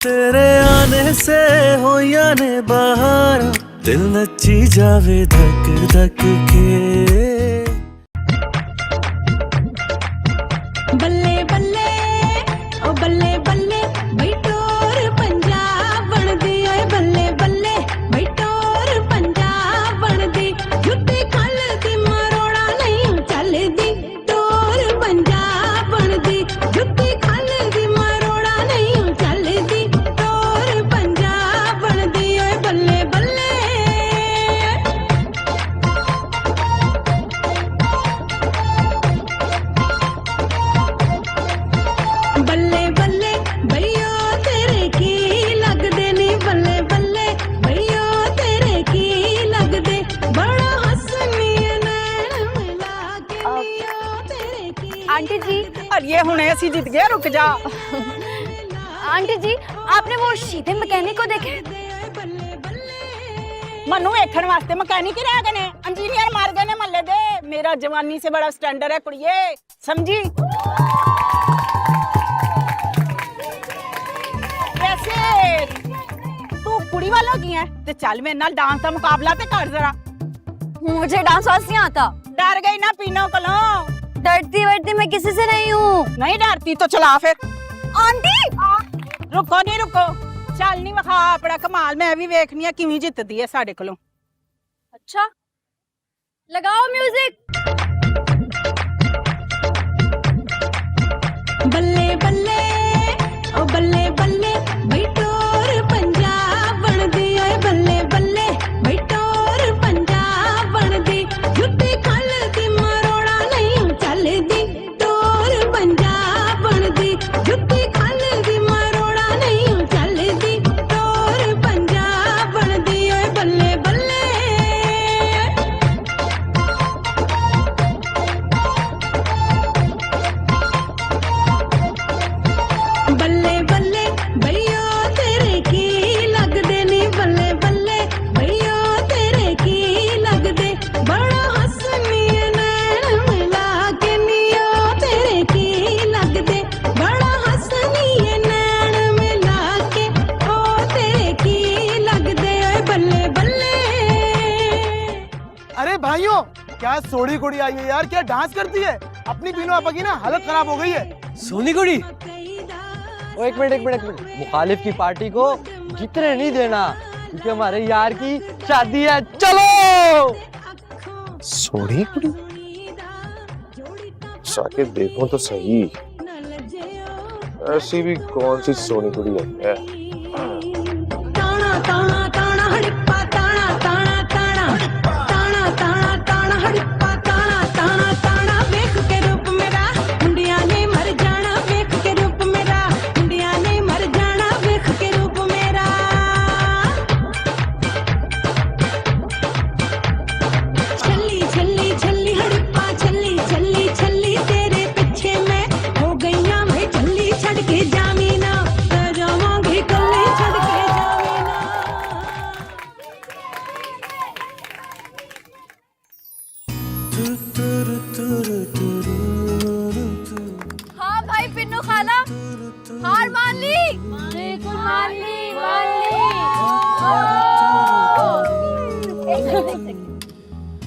तेरे आने से हो या ने बाहर दिल नची जावे धक धक के। बल्ले बल्ले ओ बल्ले बल्ले बैठोर पंजाब बन दी ओए बल्ले बल्ले बैठोर पंजाब बन दी जुत्ती खल दी मरोड़ा नहीं चल दी टोर पंजाब बन दी जुत्ती खल दी मरोड़ा नहीं चल दी टोर पंजाब बन दी ओए बल्ले बल्ले। बल्ले बल्ले भैया तेरे की लगदे नी बल्ले बल्ले भैया तेरे की लगदे बड़ा हंसनी नैन मिला के नियो तेरे की। आंटी जी, और ये हुणे असी जीत गए, रुक जा। आंटी जी आपने वो सीधे मैकेनिक को देखे? बल्ले बल्ले मनु वेखण वास्ते मैकेनिक ही रह गए ने, इंजीनियर मार गए ने मल्ले दे। मेरा जवानी से बड़ा स्टैंडर्ड है कुड़िए, समझी? वैसे तू कुड़ी वालों की है ते चल मेरे नाल डांस का मुकाबला ते कर जरा। मुझे डांस वांस नहीं आता। डर गई ना पीनो कलो? डरती वरती मैं किसी से नहीं हूँ। नहीं डरती तो चला फिर। आंटी रुको नहीं रुको, चल नहीं विखा अपना कमाल, मैं भी वेखनी है किवें जितदी है साडे कोलों। अच्छा लगाओ म्यूजिक। बल्ले बल्ले ओ बल्ले बल्ले बैठोर पंजाब बन दी ओए बल्ले बल्ले बैठोर पंजाब बन दी जुत्ती खल दी मरोड़ा नहीं चल दी टोर पंजाब बन दी जुत्ती खल दी मरोड़ा नहीं चल दी टोर पंजाब बन दी ओए बल्ले बल्ले। बल्ले बल्ले भैया तेरे की लगदे नी बल्ले बल्ले भैया तेरे की लगदे बड़ा हंसनी नैन मिला के नियो तेरे की लगदे बड़ा हंसनी नैन मिला के ओ तेरे की लगदे ओए बल्ले बल्ले। अरे भाइयों, क्या सोड़ी कुड़ी आई है यार, क्या डांस करती है। अपनी पीनो आपा की ना हालत खराब हो गई है। सोनी कुड़ी, एक मिनट, मुखालिफ की पार्टी को जीतने नहीं देना क्योंकि हमारे यार की शादी है। चलो सोनी कुड़ी, जाके देखो तो सही, ऐसी भी कौन सी सोनी कुड़ी है। ताना ताना ताना हड़प्पा ताना ताना ताना ताना ताना ताना हड़प्पा ताना ताना ताना वेख के रूप मेरा मुंडिया ने मर जाना वेख के रूप मेरा मुंडिया ने मर जाना वेख के रूप मेरा। छल्ली छल्ली छल्ली हड़प्पा छल्ली छल्ली छल्ली तेरे पीछे मैं हो गई ना मैं छल्ली छड़ के जामी ना जावांगी कल्ली छड़ के जामी ना। हाँ भाई पिन्नू खाला हार मान ली। बिल्कुल मान ली मान ली। एक सेकंड।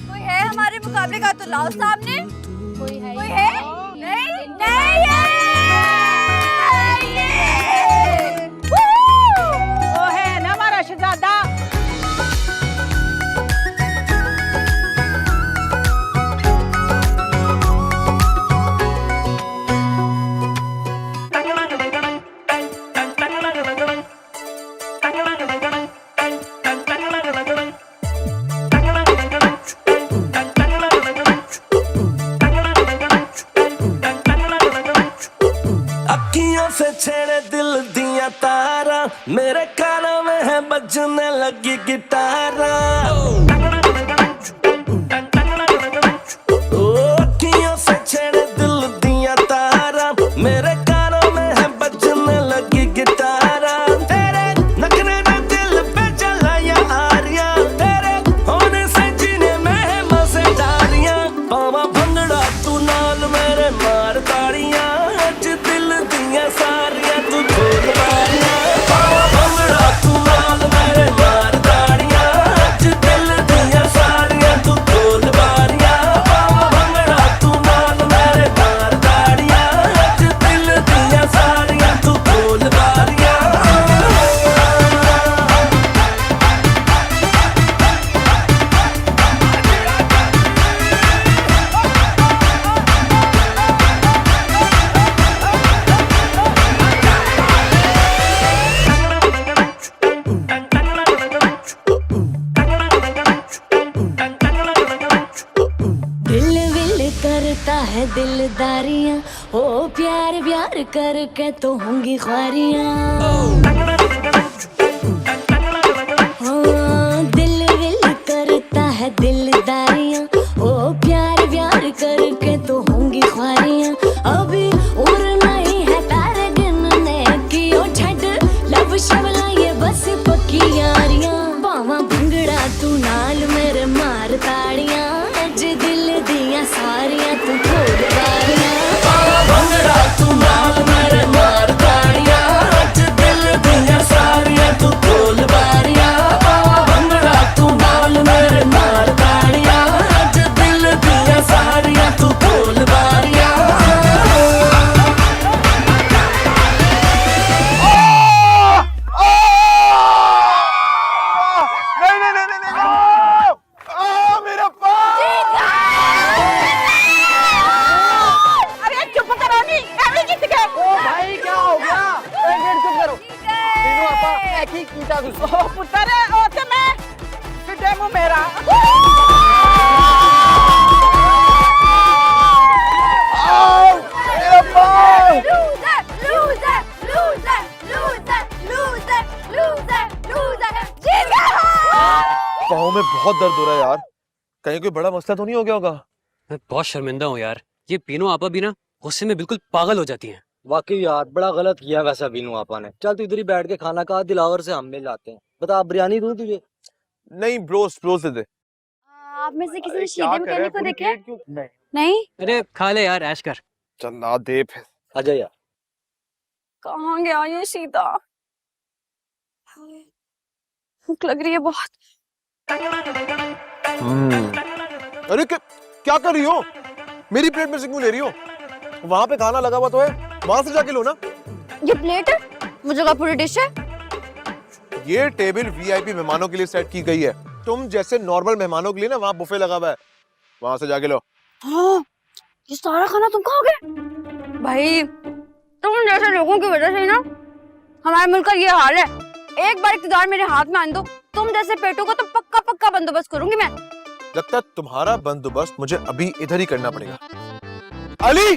कोई है हमारे मुकाबले का तो लाओ सामने। कोई है? नहीं नहीं है। वो है ना हमारा शहजादा। अखियों से छेड़े दिल दिया तारा, मेरे कानों में है बजने लगी गिटारा। ओ अखियों से छेड़े दिल दिया तारा, मेरे कानों में है बजने लगी गिटारा। तेरे नखरे ने दिल पे चला या आरिया, तेरे होने से जीने में है मजेदारियां। पावा भंगड़ा तू नाल मेरे मार ताड़ियां, अज दिल दिया सारियां तू खोल मारियां। दिलदारियां ओ प्यार प्यार करके तो होंगी ख्वारियां दिल विल करता है दिलदारियां ओ प्यार प्यार करके तो होंगी ख्वारियां अभी उम्र नहीं है तारे गिनने की ओ छड़ लब शबला ये बस पक्की यारियां बावा भंगड़ा तू नाल मेरे मार ताड़ियां अज दिल दियां सारियां तू खोल बारियां भंगड़ा तू नाल मेरे मार ताड़ियां अज दिल दियां सारियां तू खोल बारियां भंगड़ा तू नाल मेरे मार ताड़ियां अज दिल दियां सारियां तू खोल बारियां मेरा पाँव अरे चुप करो नी एवं जीत गए भाई क्या हो गया एक मिनट चुप करो तीनों आपा एक ही कीता तुझ ओ पुत्र ओ ते मैं किडे मु मेरा मेरा पाँव loser loser loser loser loser loser जीत गया पाँव में बहुत दर्द हो रहा है यार, कहीं कोई बड़ा मसला तो नहीं हो गया होगा? मैं बहुत शर्मिंदा हूँ यार। ये पीनो आपा भी ना गुस्से में बिल्कुल पागल हो जाती हैं। वाकई यार बड़ा गलत किया वैसा बीनू आपा ने। चल तू इधर ही बैठ के खाना खा, दिलावर से हम मिल जाते हैं। बता बिरयानी दूं तुझे? नहीं ब्रोस दे दे। आप में से किसी ने शीदे मैकेनिक को देखा है? नहीं अरे खा ले यार, ऐश कर। चल ना दे फिर। आजा यार। कहाँ गया ये सीता भूख लग रही है बहुत अरे क्या कर रही हो? मेरी प्लेट में से क्यों ले रही हो? वहां पे खाना लगा हुआ तो है, वहां से जाके लो ना। ये प्लेट है वो जगह पूरी डिश है ये टेबल वीआईपी मेहमानों के लिए सेट की गई है। तुम जैसे नॉर्मल मेहमानों के लिए ना वहाँ बुफे लगा हुआ है, वहां से जाके लो। हाँ, ये सारा खाना तुम खाओगे? भाई तुम जैसे लोगों की वजह से ना हमारे मुल्क का ये हाल है। एक बार इक़्तिदार मेरे हाथ में आने दो, तुम जैसे पेटों का तो पक्का पक्का बंदोबस्त करूंगी मैं। लगता है तुम्हारा बंदोबस्त मुझे अभी इधर ही करना पड़ेगा। अली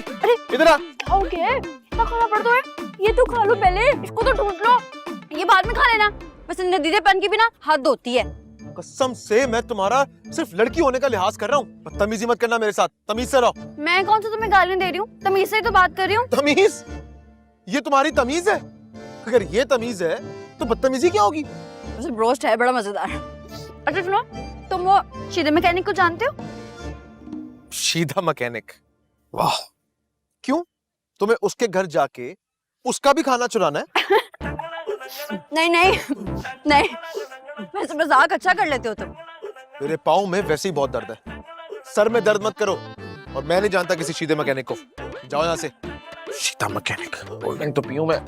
इधर आ। खाओगे? इतना खाना पड़ तो है, ये तो खा लो पहले, इसको तो ढूंढ लो, ये बाद में खा लेना। बस नदीदेपन की भी ना हाथ धोती है। कसम से मैं तुम्हारा सिर्फ लड़की होने का लिहाज कर रहा हूँ। बदतमीजी मत करना मेरे साथ, तमीज से रहो। मैं कौन सा तुम्हें गालियां दे रही हूँ, तमीज से ही तो बात कर रही हूँ। तमीज? ये तुम्हारी तमीज है? अगर ये तमीज है तो बदतमीजी क्या होगी? वैसे रोस्ट है बड़ा मजेदार। अच्छा सुनो, तुम वो शीदे मैकेनिक को जानते हो? सीधा मैकेनिक? वाह, क्यों? तुम्हें उसके घर जाके उसका भी खाना चुराना है? नहीं नहीं नहीं, वैसे मजाक अच्छा कर लेते हो तुम। मेरे पाँव में वैसे ही बहुत दर्द है। सर में दर्द मत करो। और मैं नहीं जानता किसी सीधे मैकेनिक को। जाओ यहाँ से। सीधा मैकेनिक। कोल्ड ड्रिंक तो पीऊं मैं।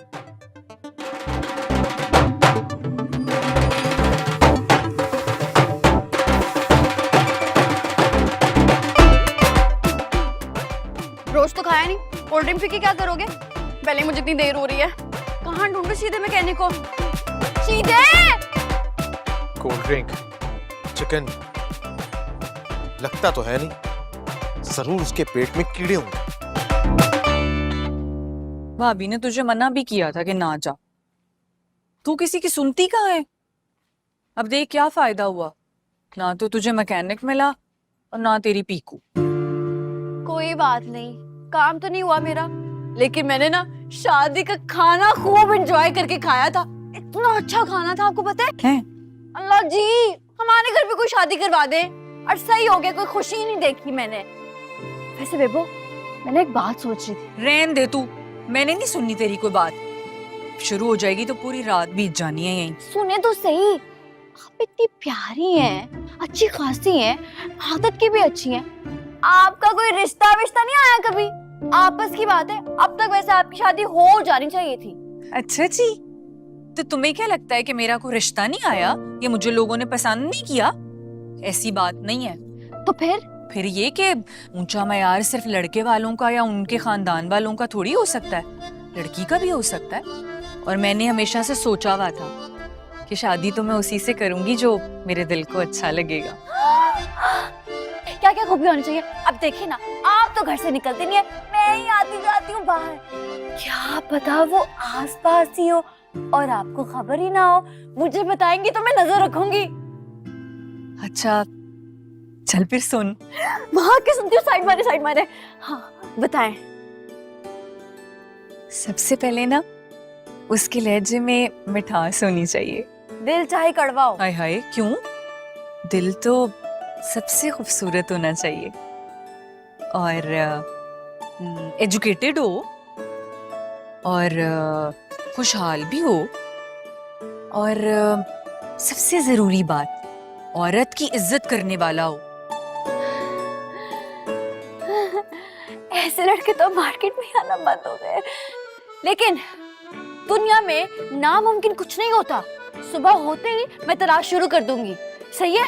रोज तो खाया नहीं, कोल्ड ड्रिंक पी के क्या करोगे? पहले मुझे इतनी देर हो रही है, कहाँ ढूंढूं सीधे मैकेनिक को? सीधे कोल्ड ड्रिंक, चिकन, लगता तो है नहीं। जरूर उसके पेट में कीड़े होंगे। भाभी ने तुझे मना भी किया था कि ना जा, तू किसी की सुनती कहाँ है? अब देख क्या फायदा हुआ, ना तो तुझे मैकेनिक मिला और ना तेरी पीकू। कोई बात नहीं, काम तो नहीं हुआ मेरा, लेकिन मैंने ना शादी का खाना खूब एंजॉय करके खाया था। इतना अच्छा खाना था, आपको पता है? अल्लाह जी, हमारे घर पे कोई शादी करवा दे। और सही हो गया, कोई खुशी ही नहीं देखी मैंने। वैसे बेबो, मैंने एक बात सोच रही थी। रहन दे तू, मैंने नहीं सुननी तेरी कोई बात। शुरू हो जाएगी तो पूरी रात बीत जानी है यहीं। सुने तो सही, आप इतनी प्यारी हैं, अच्छी खासी हैं, आदत की भी अच्छी हैं। आपका कोई रिश्ता विश्ता नहीं आया कभी? आपस की बात है, अब तक वैसे आपकी शादी हो जानी चाहिए थी। अच्छा जी, तो तुम्हें क्या लगता है कि मेरा कोई रिश्ता नहीं आया, ये मुझे लोगों ने पसंद नहीं किया? ऐसी बात नहीं है। तो फिर ये कि ऊंचा मयार सिर्फ लड़के वालों का या उनके खानदान वालों का थोड़ी हो सकता है, लड़की का भी हो सकता है। और मैंने हमेशा से सोचा हुआ था कि शादी तो मैं उसी से करूंगी जो मेरे दिल को अच्छा लगेगा। क्या क्या खूबी होनी चाहिए? अब देखिए ना, आप तो घर से निकलती नहीं है, मैं ही आती जाती हूँ बाहर। क्या पता वो आसपास ही हो और आपको खबर ही ना हो। मुझे बताएंगी तो मैं नजर रखूंगी। अच्छा चल फिर सुन। वहां के सुनती हूँ, साइड मारे। हाँ बताएं। सबसे पहले ना उसके लहजे में मिठास होनी चाहिए। दिल चाहे कड़वा हो। हाय हाय क्यों? दिल तो सबसे खूबसूरत होना चाहिए और एजुकेटेड हो और खुशहाल भी हो और सबसे जरूरी बात, औरत की इज्जत करने वाला हो। ऐसे लड़के तो मार्केट में आना बंद हो गए। लेकिन दुनिया में नामुमकिन कुछ नहीं होता। सुबह होते ही मैं तलाश शुरू कर दूंगी। सही है?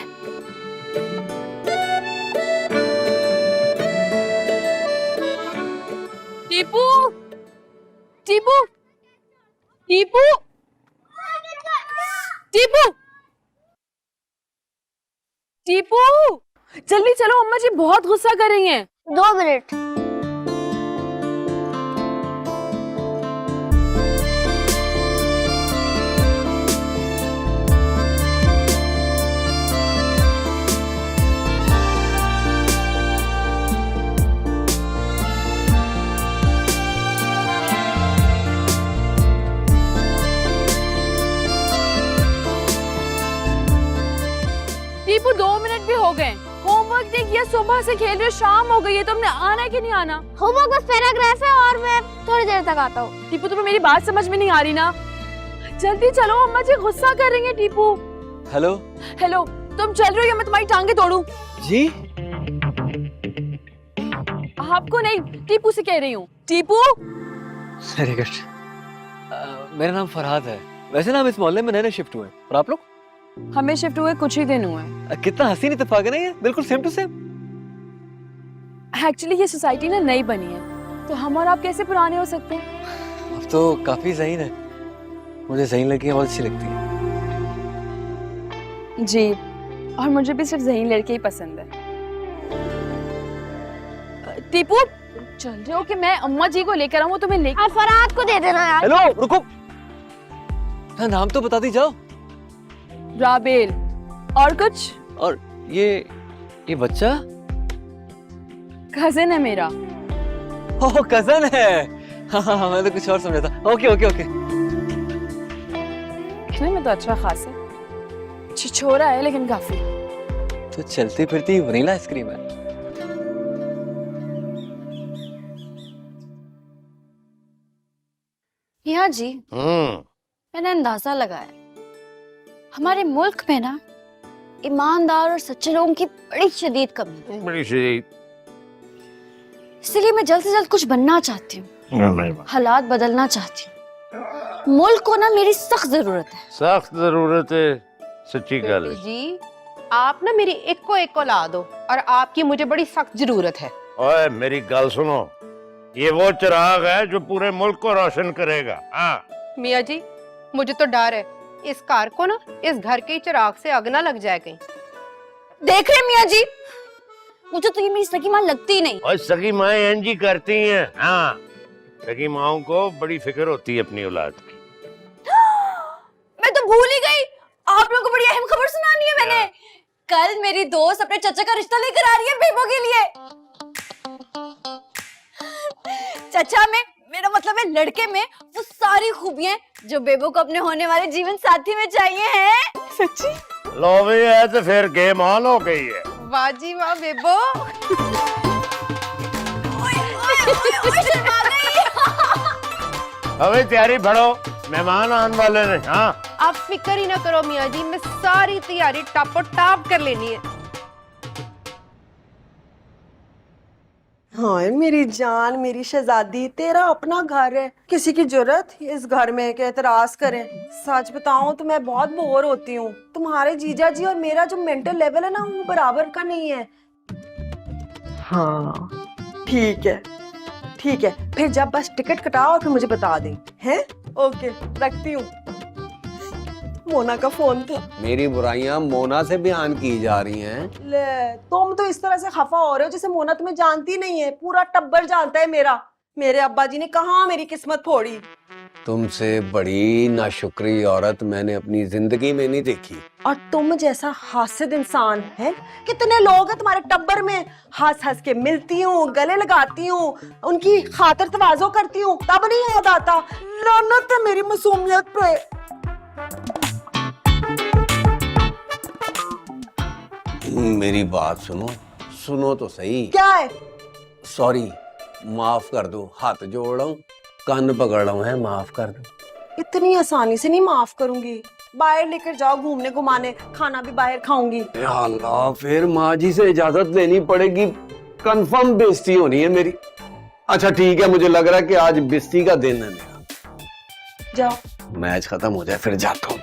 टीपू टीपू टीपू टीपू टीपू जल्दी चलो, अम्मा जी बहुत गुस्सा कर रही हैं। 2 मिनट। टीपू 2 मिनट भी हो गए। होमवर्क नहीं किया, सुबह से खेल रहे हो, शाम हो गई है, तुमने आना है कि नहीं आना? होमवर्क बस पैराग्राफ है और मैं थोड़ी देर तक आता हूँ। टीपू तुम्हें मेरी बात समझ में नहीं आ रही ना? जल्दी चलो, अम्मा जी गुस्सा कर रही हैं। टीपू हेलो हेलो, तुम चल रही हो या मैं तुम्हारी टांगे तोड़ूं? जी। आपको नहीं, टीपू से कह रही हूँ। Tipu very good. मेरा नाम फरहाद है। वैसे ना हम इस मोहल्ले में नए शिफ्ट हुए हैं। और आप लोग? हमें शिफ्ट हुए कुछ ही दिन हुए। कितना हसीन इत्तेफाक है ना ये, बिल्कुल सेम टू सेम। एक्चुअली ये सोसाइटी ना नई बनी है, तो हम और आप कैसे पुराने हो सकते हैं? अब तो काफी ज़हीन है। मुझे ज़हीन लड़कियां बहुत अच्छी लगती हैं। जी, और मुझे भी सिर्फ ज़हीन लड़के ही पसंद है। टीपू चल रहे हो कि मैं अम्मा जी को लेकर आऊँ? तुम्हें लेकर फरहाद को दे देना यार। हेलो रुको, हाँ, नाम तो बता दी जाओ। राबेल। और कुछ? और ये बच्चा? कजिन है मेरा। ओह कजन है। हाँ, मैं तो कुछ और समझा था। Okay okay okay. दिखने में तो अच्छा खास है, छिछोरा है लेकिन काफी। तो चलती फिरती वनीला आइसक्रीम है। मियाँ जी, मैंने अंदाजा लगाया हमारे मुल्क में ना ईमानदार और सच्चे लोगों की बड़ी शदीद कमी है। बड़ी शदीद। इसलिए मैं जल्द से जल्द कुछ बनना चाहती हूँ, हालात बदलना चाहती हूँ। मुल्क को ना मेरी सख्त जरूरत है। सख्त जरूरत है, सच्ची गल है। जी आप ना मेरी एक को ला दो, और आपकी मुझे बड़ी सख्त जरूरत है। ओए मेरी गल सुनो, ये वो चिराग है जो पूरे मुल्क को रोशन करेगा। हाँ मियाँ जी मुझे तो डर है, इस कार को ना इस घर के चिराग से आग ना लग जाए कहीं। देख रहे मियाँ जी, मुझे तो ये मेरी सगी माँ लगती ही नहीं। और सगी माएं एंजी करती हैं। हाँ, सगी माओं को बड़ी फिक्र होती है अपनी औलाद की। मैं तो भूल ही गई, आप लोगों को बड़ी अहम खबर सुनानी है मैंने। कल मेरी दोस्त अपने चचा का रिश्ता लेकर आ रही है बेबो के लिए। चचा में मेरा मतलब है लड़के में वो सारी खूबियां जो बेबो को अपने होने वाले जीवन साथी में चाहिए हैं। सच्ची? लो भी है तो फिर गेम ऑन हो गई है। वाह जी वाह बेबो। अबे तैयारी बढ़ो, मेहमान आने वाले हैं। हाँ आप फिक्र ही ना करो मियाँ जी, मैं सारी तैयारी टापो टाप कर लेनी है। हाँ मेरी जान, मेरी शहजादी, तेरा अपना घर है, किसी की जरूरत इस घर में के एतराज करें। सच बताऊं तो मैं बहुत बोर होती हूँ। तुम्हारे जीजा जी और मेरा जो मेंटल लेवल है ना वो बराबर का नहीं है। हाँ ठीक है ठीक है, फिर जब बस टिकट कटाओ और फिर मुझे बता दें। हैं? ओके रखती हूँ। मोना का फोन था। मेरी बुराइयां मोना से बयान की जा रही हैं। ले तुम तो इस तरह से खफा हो रहे हो जैसे मोना तुम्हें जानती नहीं है। पूरा टब्बर जानता है मेरा। मेरे अब्बा जी ने कहाँ मेरी किस्मत फोड़ी। तुमसे बड़ी नाशुक्री औरत मैंने अपनी जिंदगी में नहीं देखी। और तुम जैसा हासिद इंसान है, कितने लोग हैं तुम्हारे टब्बर में। हंस हंस के मिलती हूँ, गले लगाती हूँ, उनकी खातिर तवाज़ो करती हूँ, तब नहीं याद आता। लानत है मेरी मासूमियत पे। मेरी बात सुनो, सुनो तो सही। क्या है? सॉरी, माफ कर दो, हाथ जोड़ रहा हूँ, कान पकड़ रहा हूँ, है माफ कर दो। इतनी आसानी से नहीं माफ करूंगी। बाहर लेकर जाओ घूमने घुमाने, खाना भी बाहर खाऊंगी। या अल्लाह, फिर माँ जी से इजाजत लेनी पड़ेगी, कंफर्म बेइज्जती होनी है मेरी। अच्छा ठीक है, मुझे लग रहा है कि आज बेइज्जती का दिन है मेरा। जाओ, मैच खत्म हो जाए फिर जाता हूँ।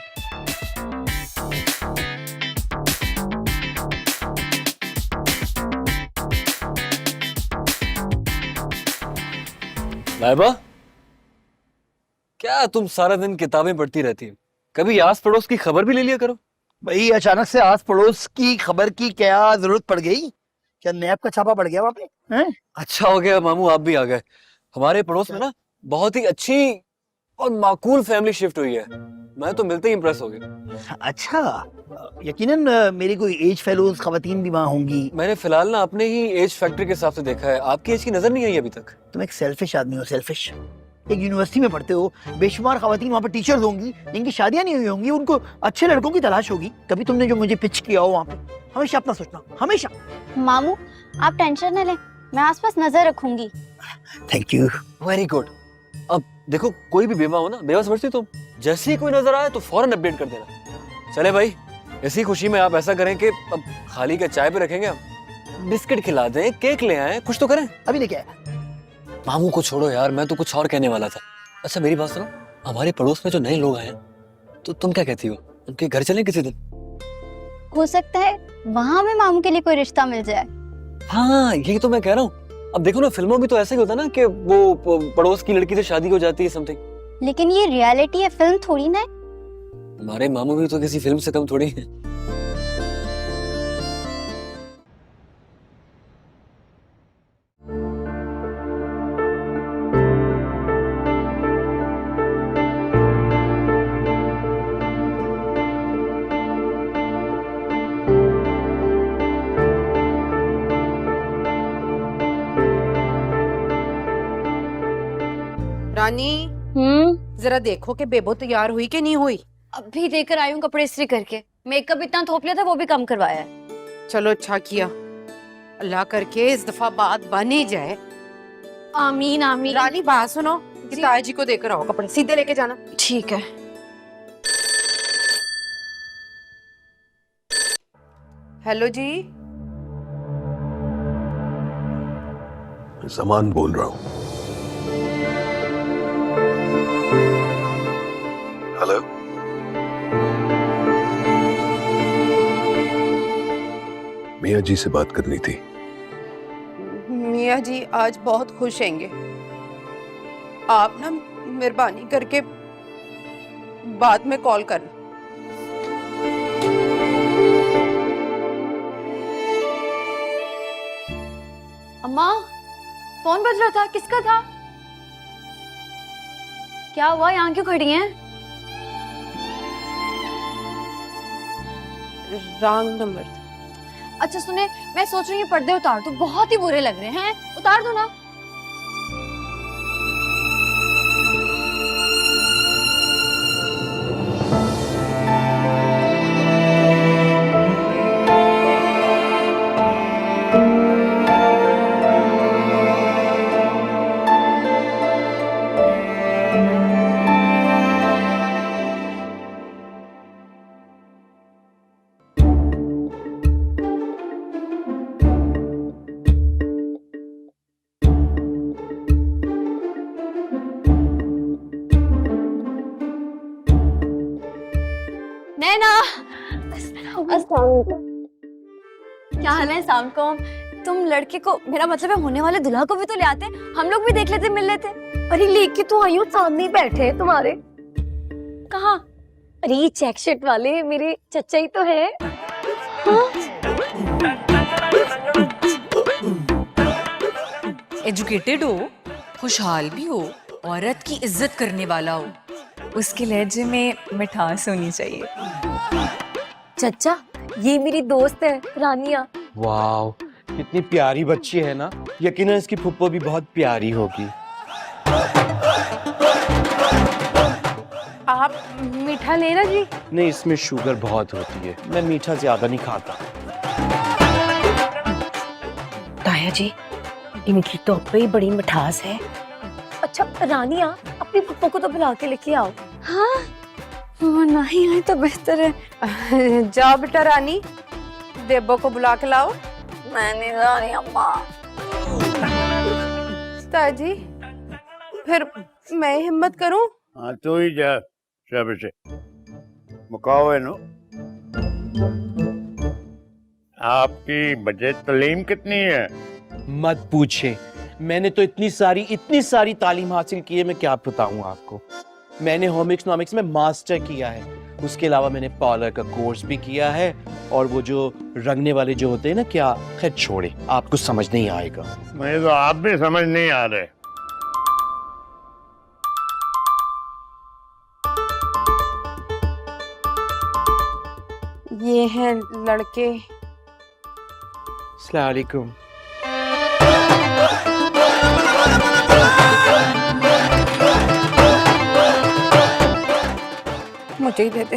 लाइबा, क्या तुम सारा दिन किताबें पढ़ती रहती हो? कभी आस पड़ोस की खबर भी ले लिया करो। भाई अचानक से आस पड़ोस की खबर की क्या जरूरत पड़ गई? क्या नैब का छापा पड़ गया वहाँ पे? हैं? अच्छा हो गया मामू, आप भी आ गए। हमारे पड़ोस में ना बहुत ही अच्छी और माकूल फैमिली शिफ्ट हुई है। मैं तो मिलते ही इम्प्रेस हो गया। अच्छा, यकीनन मेरी कोई एज फेलोज खवातीन भी वहाँ होंगी। मैंने फिलहाल ना अपने ही एज फैक्टर के हिसाब से देखा है, आपकी एज की नजर नहीं आई अभी तक। तुम एक सेल्फिश आदमी हो, सेल्फिश। एक यूनिवर्सिटी में पढ़ते हो, बेशुमार खवातीन वहाँ पर टीचर्स होंगी जिनकी शादियां नहीं हुई होंगी, उनको अच्छे लड़कों की तलाश होगी। कभी तुमने जो मुझे पिच किया हो वहाँ पे, हमेशा अपना सोचना, हमेशा। मामू आप टेंशन न लें, मैं आसपास नजर रखूंगी। Thank you. Very good. अब देखो, कोई भी बेवा हो ना, बेवा समझती तुम, जैसे ही कोई नजर आए तो फौरन अपडेट कर देना। चले भाई, इसी खुशी में आप ऐसा करें कि अब खाली का चाय पे रखेंगे, हम बिस्किट खिला दें, केक ले आए, कुछ तो करें। अभी लेके आया। मामू को छोड़ो यार, मैं तो कुछ और कहने वाला था। अच्छा मेरी बात सुनो, हमारे पड़ोस में जो नए लोग आए तो तुम क्या कहती हो, उनके घर चलें किसी दिन? हो सकता है वहां में मामू के लिए कोई रिश्ता मिल जाए। हाँ यही तो मैं कह रहा हूँ। अब देखो ना, फिल्मों में तो ऐसा ही होता है ना कि वो पड़ोस की लड़की से शादी हो जाती है समथिंग। लेकिन ये रियलिटी है, फिल्म थोड़ी ना है। हमारे मामू भी तो किसी फिल्म से कम थोड़ी है। रानी, जरा देखो कि बेबो तैयार हुई कि नहीं हुई। अभी देकर आई हूँ कपड़े इस्त्री करके। मेकअप इतना थोप लिया था, वो भी कम करवाया है। चलो अच्छा किया, अल्लाह करके इस दफा बात बन ही जाए। आमीन आमीन। रानी बात सुनो, कि ताया जी को देकर आओ कपड़े, सीधे लेके जाना। ठीक है। हेलो जी। सामान बोल रहा हूँ। हेलो, मियाँ जी से बात करनी थी। मियाँ जी आज बहुत खुश हैंगे, आप ना मेहरबानी करके बाद में कॉल करना। अम्मा, फोन बज रहा था, किसका था? क्या हुआ, यहाँ क्यों खड़ी हैं? Wrong number. अच्छा सुने, मैं सोच रही हूँ पर्दे उतार दो, बहुत ही बुरे लग रहे हैं। उतार दो ना। नैना, क्या हाल है? शाम को तुम लड़के को, मेरा मतलब है होने वाले दुल्हा को भी तो ले आते, हम लोग भी देख लेते, मिल लेते। अरे लेके तो आई हूँ, सामने ही बैठे हैं तुम्हारे। कहाँ? अरे ये चेक शर्ट वाले मेरे चचा ही तो है। एजुकेटेड हो, खुशहाल भी हो, औरत की इज्जत करने वाला हो, उसके लहजे में मिठास होनी चाहिए। चचा ये मेरी दोस्त है रानिया। वाह, कितनी प्यारी बच्ची है ना। यकीनन इसकी फुप्पो भी बहुत प्यारी होगी। आप मीठा लेना जी। नहीं, इसमें शुगर बहुत होती है, मैं मीठा ज्यादा नहीं खाता। ताया जी इनकी तो पे ही बड़ी मिठास है। अच्छा रानिया अपनी पप्पो को तो बुला के लेके आओ। हाँ वो नहीं आए तो बेहतर है। जाओ बेटा रानी, बेबो को बुला के लाओ। मैं नहीं जा रही अम्मा। ताया जी फिर मैं हिम्मत करूं? हाँ तो ही जा सब से मुकाओ है नो। आपकी बजट तालीम कितनी है? मत पूछे, मैंने तो इतनी सारी तालीम हासिल की है, मैं क्या बताऊं आपको। मैंने होम इकोनॉमिक्स में मास्टर किया है, उसके अलावा मैंने पार्लर का कोर्स भी किया है, और वो जो रंगने वाले जो होते हैं ना, क्या, खैर छोड़े, आपको समझ नहीं आएगा। मुझे तो आप भी समझ नहीं आ रहे। ये हैं लड़के। अस्सलाम वालेकुम। मुझे ही दे दे।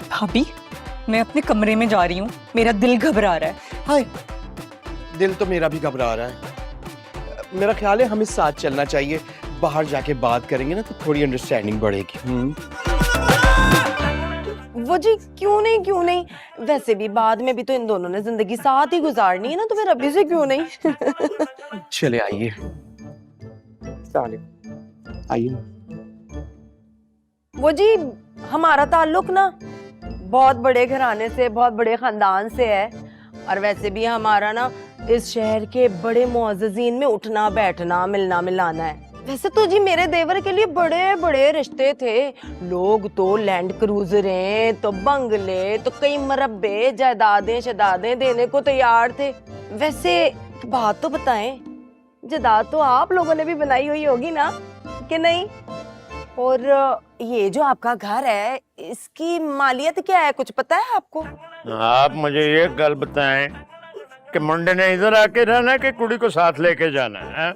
भाभी मैं अपने कमरे में जा रही हूँ, मेरा दिल घबरा रहा है। हाय, दिल तो मेरा भी घबरा रहा है। मेरा ख्याल है हमें साथ चलना चाहिए, बाहर जाके बात करेंगे ना तो थोड़ी अंडरस्टैंडिंग बढ़ेगी। वो जी क्यों नहीं, वैसे भी बाद में भी तो इन दोनों ने जिंदगी साथ ही गुजारनी है ना, तो फिर अभी से क्यों नहीं। चले आइए, आइए। वो जी हमारा ताल्लुक ना बहुत बड़े घराने से, बहुत बड़े खानदान से है, और वैसे भी हमारा ना इस शहर के बड़े मुअज़्ज़िज़ीन में उठना बैठना मिलना मिलाना है। वैसे तो जी मेरे देवर के लिए बड़े बड़े रिश्ते थे, लोग तो लैंड क्रूजरें, तो बंगले, तो कई मरब्बे जायदादें देने को तैयार थे। वैसे एक बात तो बताएं, जायदाद तो आप लोगों ने भी बनाई हुई होगी ना, कि नहीं? और ये जो आपका घर है, इसकी मालियत क्या है, कुछ पता है आपको? आप मुझे ये गल बताएं कि मुंडे ने इधर आके रहना है कि कुड़ी को साथ लेके जाना है?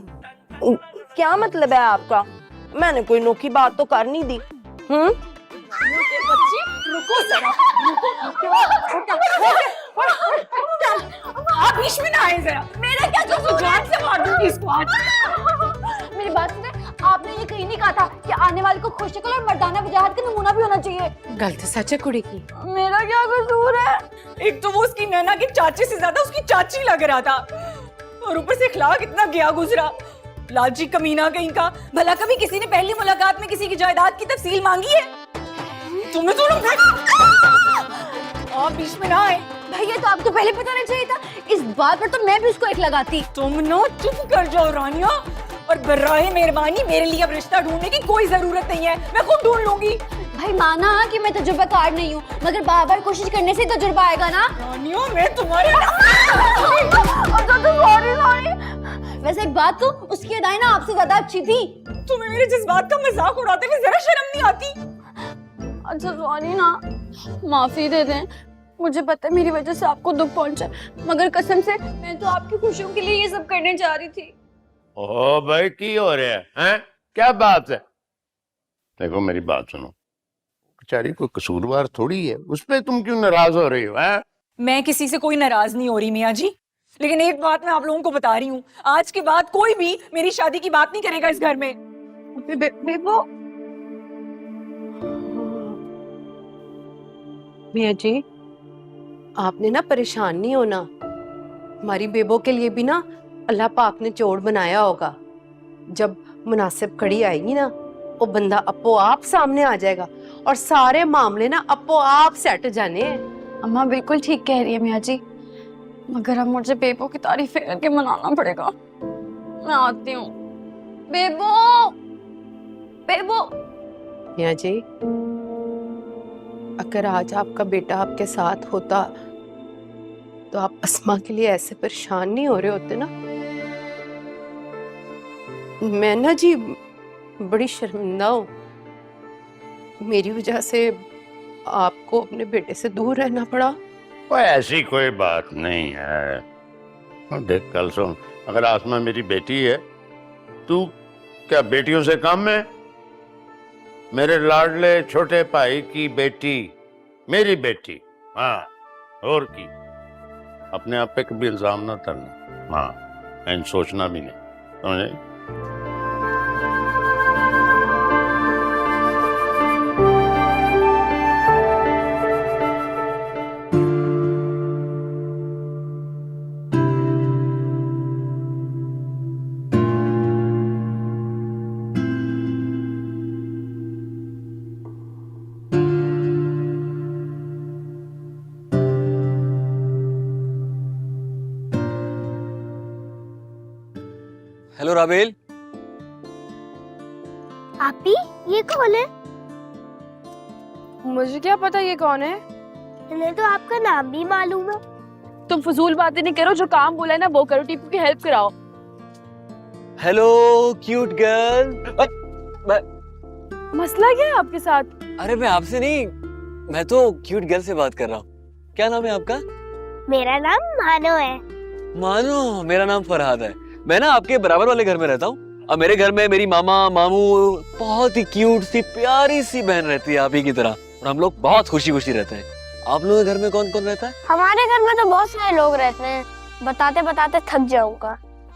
क्या मतलब है आपका? मैंने कोई नोखी बात तो कर नहीं दी। रुको जरा, आप बीच में ना आए जरा। मेरा क्या कसूर? जान से मार दूंगी इसको आज। मेरी बात सुने, आपने ये कहीं नहीं कहा था कि आने वाले को खुश शक्ल और मर्दाना वजाहत का नमूना भी होना चाहिए। गलत सच है कुड़ी की। मेरा क्या कसूर है? एक तो वो उसकी नैना की चाची से ज्यादा उसकी चाची लग रहा था, और ऊपर से अखलाक इतना गया गुजरा। लालची कमीना कहीं का। भला कभी किसी ने पहली मुलाकात में किसी की जायदाद की तफसील मांगी है? तुम्हें तो आप बीच में ना आए। भैया तो आपको पहले पता नहीं चाहिए था, इस बात पर तो मैं भी उसको एक लगाती। तुम ना चुप कर जाओ रानिया, और बर्राहे मेहरबानी मेरे लिए अब रिश्ता ढूंढने की कोई जरूरत नहीं है, मैं खुद ढूंढ लूंगी। भाई माना कि मैं तजुर्बाकार नहीं हूँ, मगर बार बार कोशिश करने से तजुर्बा आएगा ना। रानिया मैं तुम्हारे वैसे एक बात तो, उसकी अदाएं ना आपसे ज्यादा अच्छी थी। तुम्हें मेरे जज्बात का मजाक उड़ाते हुए जरा शर्म नहीं आती? अच्छा सॉरी ना, माफी दे दें, मुझे पता है मेरी वजह से आपको दुख पहुंचा, मगर कसम से मैं तो आपकी खुशियों के लिए ये सब करने जा रही थी। ओ भाई की हो रहा है, हैं? क्या बात है? देखो मेरी बात सुनो, बेचारी कोई कसूरवार थोड़ी है, उस पे तुम क्यों नाराज हो रही हो? हैं? मैं किसी से कोई नाराज नहीं हो रही मियाँ जी, लेकिन एक बात मैं आप लोगों को बता रही हूँ, आज के बाद कोई भी मेरी शादी की बात नहीं करेगा इस घर में। बेबो, मियाँ जी आपने ना परेशान नहीं होना, हमारी बेबो के लिए भी ना अल्लाह पाक ने जोड़ बनाया होगा। जब मुनासिब कड़ी आएगी ना, वो बंदा अपो आप सामने आ जाएगा और सारे मामले ना अपो आप सेट जाने हैं। अम्मा बिल्कुल ठीक कह रही है मियाँ जी, मगर अब मुझे बेबो की तारीफें करके मनाना पड़ेगा। मैं आती हूँ। बेबो, बेबो। मियाँ जी, अगर आज आपका बेटा आपके साथ होता तो आप अस्मा के लिए ऐसे परेशान नहीं हो रहे होते ना। मैं ना जी बड़ी शर्मिंदा हूँ, मेरी वजह से आपको अपने बेटे से दूर रहना पड़ा। वो ऐसी कोई बात नहीं है। और देख कल सुन, अगर आसमा मेरी बेटी है, तू क्या बेटियों से कम है? मेरे लाडले छोटे भाई की बेटी मेरी बेटी। हाँ, और की अपने आप पे कभी इल्जाम ना करना। हाँ, एंड सोचना भी नहीं, समझे? हेलो राबेल। आपी, ये कौन है? मुझे क्या पता ये कौन है? इन्हें तो आपका नाम भी मालूम है। तुम फजूल बातें नहीं करो, जो काम बोला है ना वो करो। टीपू की हेल्प कराओ। Hello cute girl. मसला क्या है आपके साथ? अरे मैं आपसे नहीं, मैं तो क्यूट गर्ल से बात कर रहा हूँ। क्या नाम है आपका? मेरा नाम मानो है। मानो, मेरा नाम फरहाद है। मैं ना आपके बराबर वाले घर में रहता हूँ। और मेरे घर में मेरी मामा मामू बहुत ही क्यूट सी प्यारी सी बहन रहती है आप ही की तरह, और हम लोग बहुत खुशी खुशी रहते हैं। आप लोगों के घर में कौन कौन रहता है? हमारे घर में तो बहुत सारे लोग रहते हैं, बताते बताते थक जाऊंगा।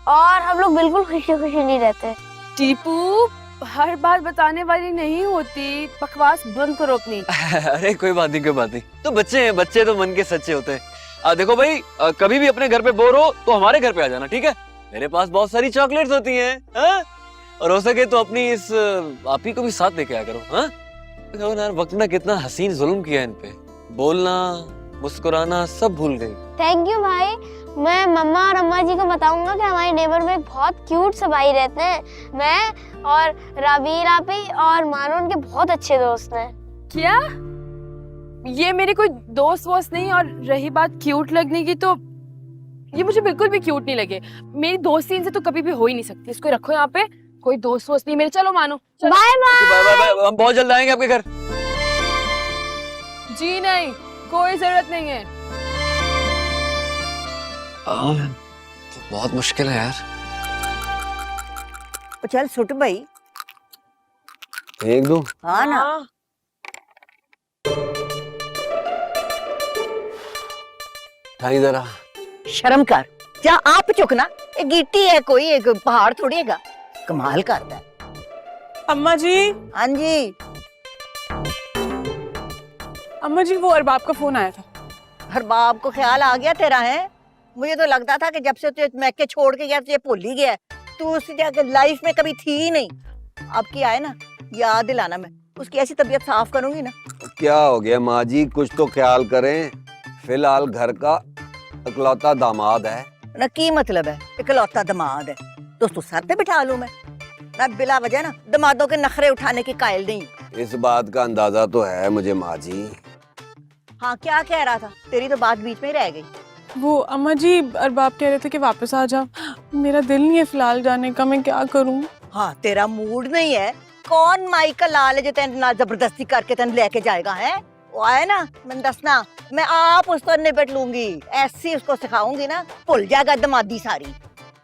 और हम लोग बिल्कुल खुशी खुशी नहीं रहते। टीपू, हर बात बताने वाली नहीं होती, बकवास बंद करो अपनी। अरे कोई बात नहीं, कोई बात नहीं। तो बच्चे हैं, बच्चे तो मन के सच्चे होते हैं। देखो भाई, कभी भी अपने घर पे बोर हो तो हमारे घर पे आ जाना, ठीक है? मेरे पास बहुत सारी चॉकलेट्स होती हैं, हाँ? और हो सके तो अपनी इस आपी को भी साथ लेके आया करो, हाँ? देखो यार, वक्त ने कितना हसीन जुल्म किया इन पे। बोलना, मुस्कुराना सब भूल गई। थैंक यू भाई। मैं मम्मा और अम्मा जी को बताऊंगा कि हमारे नेबर में एक बहुत क्यूट सा भाई रहते हैं। मैं और राबील आपी और मानो उनके बहुत अच्छे दोस्त हैं। क्या? ये मेरे कोई दोस्त वोस्त नहीं। और रही बात क्यूट लगने की, तो ये मुझे बिल्कुल भी क्यूट नहीं लगे। मेरी दोस्ती इनसे तो कभी भी हो ही नहीं सकती। इसको रखो यहाँ पे, कोई दोस्त वोस्त नहीं मेरे। चलो मानो, bye bye. Bye bye bye, हम बहुत जल्द आएंगे आपके घर। जी नहीं, कोई जरूरत नहीं है। तो बहुत मुश्किल है यार। चल सुट भाई। एक दो। हाँ ना। ठाई जरा। शर्म कर, जा आप चुकना। एक गिट्टी है, कोई एक पहाड़ थोड़ी है। कमाल करता है। अम्मा जी। हाँ जी। अम्मा जी, वो अरबाब का फोन आया था। हर बाप को ख्याल आ गया तेरा है? मुझे तो लगता था कि जब से तुझे मैके छोड़ के गया तुझे भूल ही गया। तू उसकी जगह लाइफ में कभी थी ही नहीं। अब की आए ना, याद दिलाना। मैं उसकी ऐसी तबीयत साफ करूंगी ना। क्या हो गया माँ जी, कुछ तो ख्याल करें। फिलहाल घर का इकलौता दामाद है ना। की मतलब है इकलौता दामाद है? तो उसको सर पे बिठा लूं मैं ना? बिला वजह ना दामादों के नखरे उठाने की कायल नहीं। इस बात का अंदाजा तो है मुझे माँ जी। हाँ, क्या कह रहा था? तेरी तो बात बीच में ही रह गई। वो अम्मा जी, अरबाब कह रहे थे कि वापस आ जाओ। मेरा दिल नहीं है फिलहाल जाने का, मैं क्या करूं? हाँ, तेरा मूड नहीं है। कौन माइकल लाल है जो तेन ना जबरदस्ती करके तेन लेके जाएगा? है वो आए ना, मैं दसना, मैं आप उसको निपट लूंगी। ऐसी उसको सिखाऊंगी ना, भूल जाएगा दमादी सारी।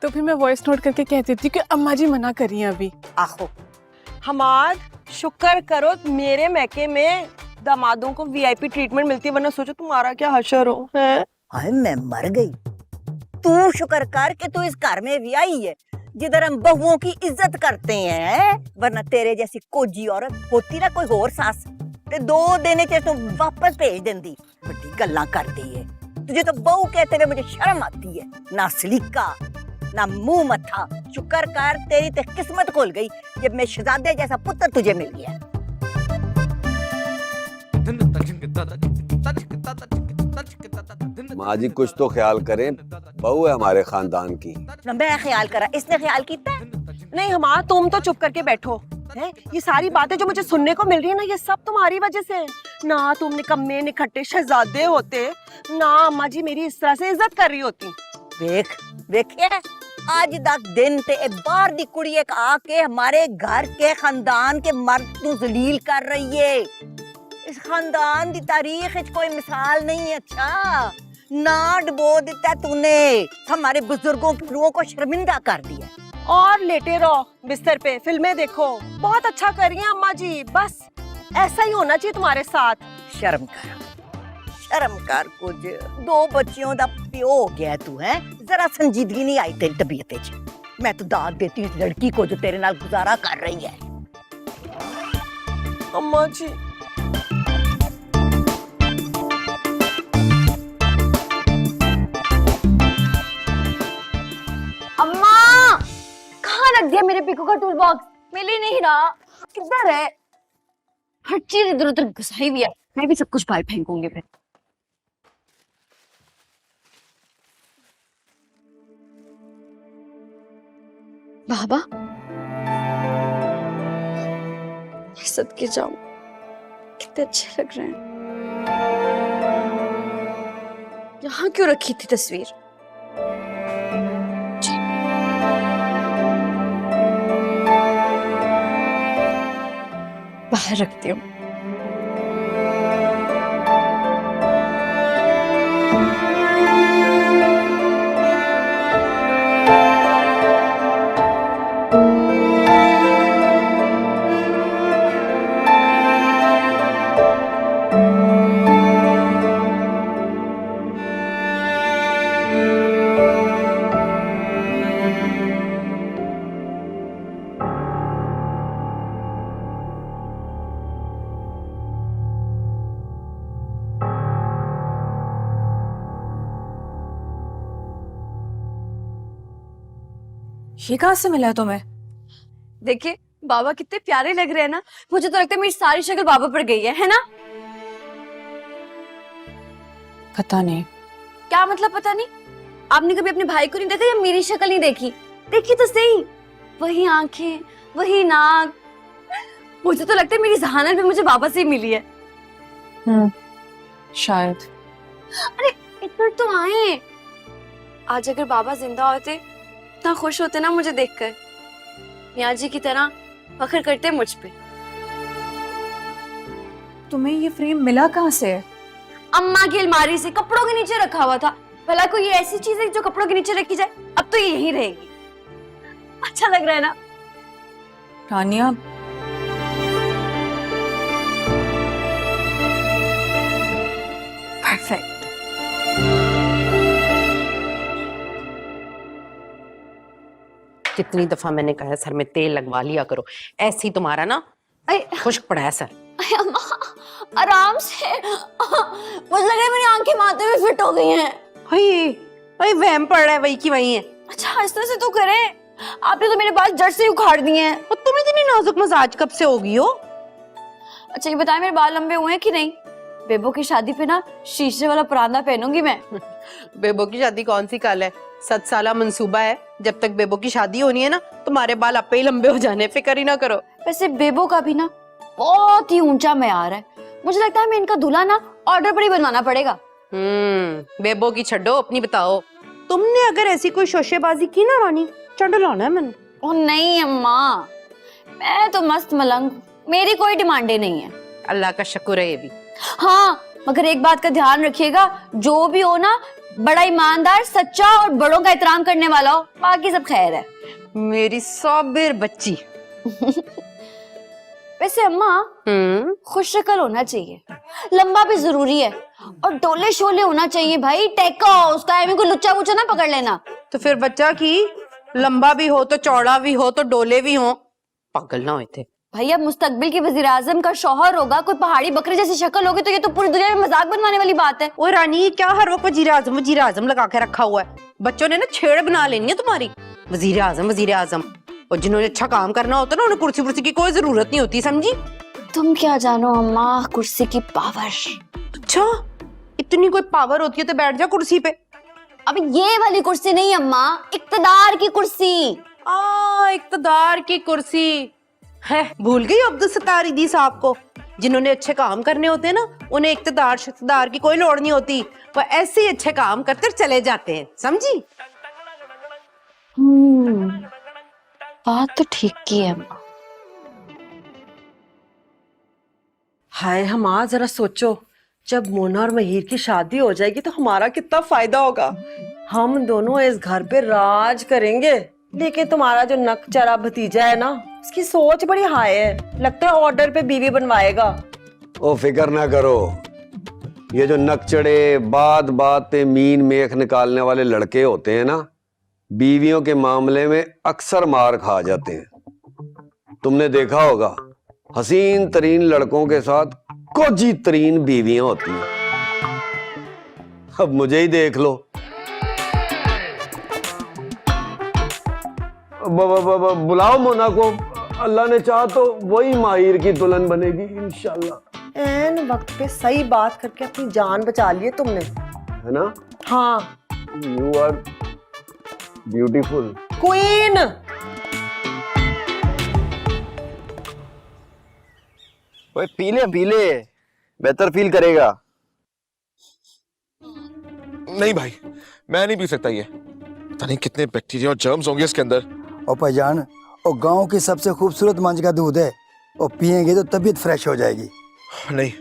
तो फिर मैं वॉइस नोट करके कह देती हूँ कि अम्मा जी मना करिए अभी। आहो, हमाद शुक्र करो मेरे मैके में दामादों को वीआईपी ट्रीटमेंट मिलती है, वरना सोचो तुम्हारा क्या हशर हो। है हाय मैं मर गई। तू शुक्र कर कि तू इस घर में भी आई है जिधर हम बहुओं की इज्जत करते हैं। वरना तेरे जैसी कोजी औरत होती ना कोई होर सास, ते 2 दिन च तू वापस भेज देंदी। बड़ी गल्लां करती है। तुझे तो बहू कहते हुए मुझे शर्म आती है। ना सलीका ना मुंह मत्था। शुक्र कर तेरी ते किस्मत खुल गई जब मैं शहजादे जैसा पुत्र तुझे मिल गया। माँ जी कुछ तो ख्याल करें, बहू है हमारे खानदान की। मैं ख्याल करा, इसने ख्याल किया? नहीं हमा, तुम तो चुप करके बैठो है। ये सारी बातें जो मुझे सुनने को मिल रही है ना, ये सब तुम्हारी वजह से है। ना तुम निकम्मे निखट्टे शहजादे होते, ना अम्मा जी मेरी इस तरह से इज्जत कर रही होती। देख देखिए, आज तक दिन ते बाहर दी कुड़ी एक आके हमारे घर के खानदान के मर्द तू जलील कर रही है। इस खानदान दी तारीख में कोई मिसाल नहीं है। अच्छा ना डबो दिता तूने, हमारे बुजुर्गों की रूहों को शर्मिंदा कर दिया। और लेटे रहो बिस्तर पे, फिल्में देखो, बहुत अच्छा कर रही हैं अम्मा जी। बस ऐसा ही होना चाहिए तुम्हारे साथ। शर्म कर कुछ। 2 बच्चियों दा प्यो हो गया तू है, जरा संजीदगी नहीं आई तेरी तबीयत च। मैं तो दाद देती हूँ इस लड़की को जो तेरे नाल गुजारा कर रही है। अम्मा जी अम्मा, कहाँ रख दिया मेरे पिको का टूल बॉक्स? मिल ही नहीं रहा, किधर है? हर चीज इधर उधर घुसाई हुई है। मैं भी सब कुछ बाहर फेंकूंगी फिर। बाबा, सदके जाऊं, कितने अच्छे लग रहे हैं। यहाँ क्यों रखी थी तस्वीर? बाहर रखती हूँ। ये कहाँ से मिला तुम्हें? देखिए बाबा कितने प्यारे लग रहे हैं ना। मुझे तो लगता है मेरी सारी शक्ल बाबा पर गई है ना? पता नहीं। क्या मतलब पता नहीं? आपने कभी अपने भाई को नहीं देखा या मेरी शक्ल नहीं देखी? देखी तो सही, वही आंखें, वही नाक। मुझे तो लगता है मेरी जहानत भी मुझे बाबा से ही मिली है। शायद। अरे इतना तो आए। आज अगर बाबा जिंदा होते इतना खुश होते ना मुझे देखकर, मियाँ जी की तरह फख्र करते मुझ पे। तुम्हें ये फ्रेम मिला कहाँ से? अम्मा की अलमारी से कपड़ों के नीचे रखा हुआ था। भला कोई ये ऐसी चीज है जो कपड़ों के नीचे रखी जाए? अब तो ये यहीं रहेगी। अच्छा लग रहा है ना? तानिया, परफेक्ट। कितनी दफा मैंने कहा है सर में तेल लगवा लिया करो, ऐसे ही तुम्हारा ना खुश्क पड़ा है सर। अम्मा आराम से, मुझे लग रहा है मेरी आंखें माथे में फिट हो गई हैं। भाई वहम पड़ रहा है, वही की वही है। अच्छा इस तरह से तो करें, आपने तो मेरे बाल जड़ से उखाड़ दिए हैं। और तुम इतनी नाजुक मजाज कब से होगी हो? अच्छा ये बताएं मेरे बाल लंबे हुए हैं कि नहीं? बेबो की शादी पे ना शीशे वाला परांदा पहनूंगी मैं। बेबो की शादी कौन सी कल है? 7 साल मंसूबा है। जब तक बेबो की शादी होनी है ना, तुम्हारे बाल आपे ही लंबे हो जाने, फिक्र ही ना करो। वैसे बेबो का भी ना बहुत ही ऊंचा मयार है। मुझे लगता है मैं इनका दूल्हा ना ऑर्डर पर ही बनवाना पड़ेगा। बेबो की छड्डो, अपनी बताओ। तुमने अगर ऐसी कोई शोशेबाजी की ना रानी, चढ़ लाना है मैंने। ओ नहीं अम्मा, मैं तो मस्त मलंग, मेरी कोई डिमांडे नहीं है। अल्लाह का शुक्र है ये भी। हाँ मगर एक बात का ध्यान रखिएगा, जो भी हो ना बड़ा ईमानदार, सच्चा और बड़ों का एहतराम करने वाला हो। बाकी सब खैर है। मेरी साबिर बच्ची। वैसे अम्मा खुश शक्ल होना चाहिए, लंबा भी जरूरी है, और डोले शोले होना चाहिए भाई। टेका उसका को लुच्चा वुच्चा ना पकड़ लेना। तो फिर बच्चा की लंबा भी हो तो चौड़ा भी हो तो डोले भी हो, पागल ना हुए थे। भाई अब मुस्तकबिल के वजीर आजम का शौहर होगा, कोई पहाड़ी बकरे जैसी शक्ल होगी तो ये तो पूरी दुनिया में मजाक बनवाने वाली बात है। ओ रानी, क्या हर वक्त वजीर आजम लगा के रखा हुआ है? बच्चों ने ना छेड़ बना लेनी है तुम्हारी। वजीर आजम। और जिन्होंने अच्छा काम करना होता है ना, उन्हें कुर्सी वुर्सी की कोई जरूरत नहीं होती, समझी? तुम क्या जानो अम्मा कुर्सी की पावर। अच्छा इतनी कोई पावर होती है तो बैठ जा कुर्सी पे। अब ये वाली कुर्सी नहीं अम्मा, इक्तदार की कुर्सी। इक्तदार की कुर्सी है भूल गई अब्दुल सत्तार ईदी साहब को, जिन्होंने अच्छे काम करने होते हैं ना, उन्हें इक्तदार शिकदार की कोई लोड़ नहीं होती, वो ऐसे ही अच्छे काम करते चले जाते हैं, समझी? बात तो ठीक की है अम्मा। हाय हमा, जरा सोचो, जब मोना और महीर की शादी हो जाएगी तो हमारा कितना फायदा होगा। हम दोनों इस घर पे राज करेंगे। लेकिन तुम्हारा जो नकचरा भतीजा है ना, उसकी सोच बड़ी हाई है, लगता है ऑर्डर पे बीवी बनवाएगा। ओ फिक्र ना करो, ये जो नकचड़े बात बात पे मीन मेख निकालने वाले लड़के होते हैं ना, बीवियों के मामले में अक्सर मार खा जाते हैं। तुमने देखा होगा, हसीन तरीन लड़कों के साथ कोजी तरीन बीवियां होती हैं। अब मुझे ही देख लो, बुलाओ मोना को, अल्लाह ने चाहा तो वही माहिर की दुल्हन बनेगी इंशाल्लाह। एन वक्त पे सही बात करके अपनी जान बचा ली तुमने, है ना? हाँ, यू आर ब्यूटीफुल क्वीन। ओए पीले पीले, बेहतर फील करेगा। नहीं भाई, मैं नहीं पी सकता ये। पता नहीं कितने बैक्टीरिया और जर्म्स होंगे इसके अंदर। और भाईजान, और गांव की सबसे खूबसूरत मंज का दूध है, और पियेंगे तो तबीयत फ्रेश हो जाएगी। नहीं,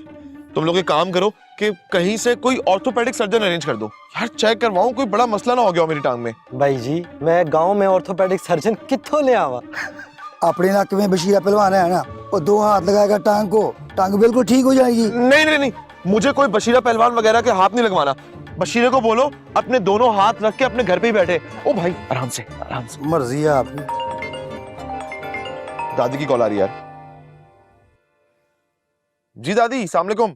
तुम लोग एक काम करो कि कहीं से कोई ऑर्थोपेडिक सर्जन अरेंज कर दो यार, चेक करवाऊं, कोई बड़ा मसला ना हो गया हो मेरी टांग में। भाई जी, मैं गांव में ऑर्थोपेडिक सर्जन कित्थों ले आवा? अपने इलाके में बशीरा पहलवान है ना, और 2 हाथ लगाएगा टांग को, टांग बिल्कुल ठीक हो जाएगी। नहीं नहीं नहीं, मुझे कोई बशीरा पहलवान वगैरह के हाथ नहीं लगवाना। बशीरे को बोलो अपने दोनों हाथ रख के अपने घर पे ही बैठे। ओ भाई आराम से आराम से। मर्जी है आपकी। दादी की कॉल आ रही है यार। जी दादी, अस्सलाम वालेकुम।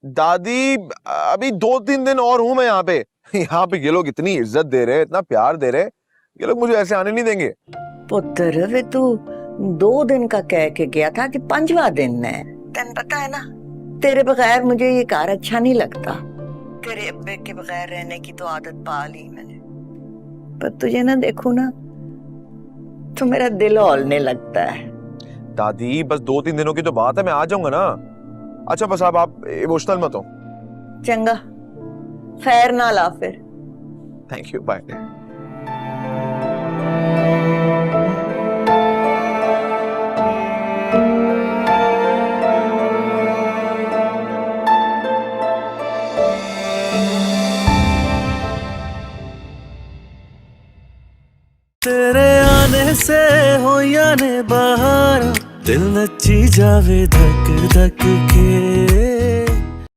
दादी अभी 2-3 दिन और हूं मैं यहाँ पे। यहाँ पे ये लोग इतनी इज्जत दे रहे, इतना प्यार दे रहे, ये लोग मुझे ऐसे आने नहीं देंगे। पुत्र वे तू 2 दिन का कह के गया था कि 5वां दिन है। तेन पता है ना, तेरे बगैर मुझे ये घर अच्छा नहीं लगता। तेरे अब्बे के बगैर रहने की तो आदत पा ली मैंने, पर तुझे ना देखूं ना तो मेरा दिल हौलने लगता है। दादी बस 2-3 दिनों की तो बात है, मैं आ जाऊंगा ना। अच्छा बस आप इमोशनल मत हो। चंगा, खैर ना ला फिर। Thank you, bye. तेरे आने से हो या ने बाहर, दिल नची जावे धक धक के।